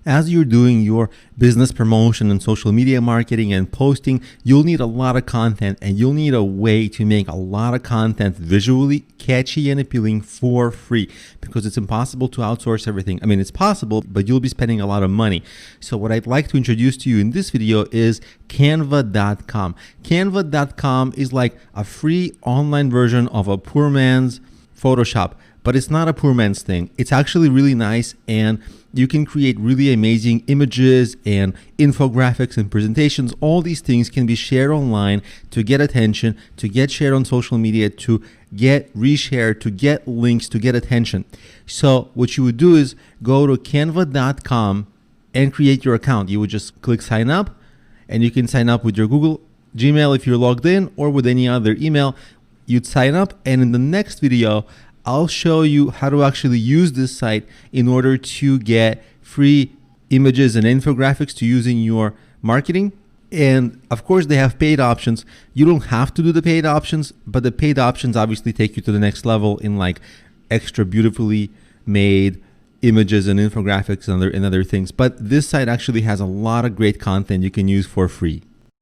As you're doing your business promotion and social media marketing and posting, you'll need a lot of content, and you'll need a way to make a lot of content visually catchy and appealing for free, because it's impossible to outsource everything. I mean, it's possible, but you'll be spending a lot of money. So what I'd like to introduce to you in this video is Canva.com. Canva.com is like a free online version of a poor man's Photoshop, but it's not a poor man's thing. It's actually really nice, and you can create really amazing images and infographics and presentations. All these things can be shared online to get attention, to get shared on social media, to get reshared, to get links, to get attention. So what you would do is go to canva.com and create your account. You would just click sign up, and you can sign up with your Google Gmail if you're logged in, or with any other email. You'd sign up, and in the next video, I'll show you how to actually use this site in order to get free images and infographics to use in your marketing. And of course, they have paid options. You don't have to do the paid options, but the paid options obviously take you to the next level in like extra beautifully made images and infographics and other things. But this site actually has a lot of great content you can use for free.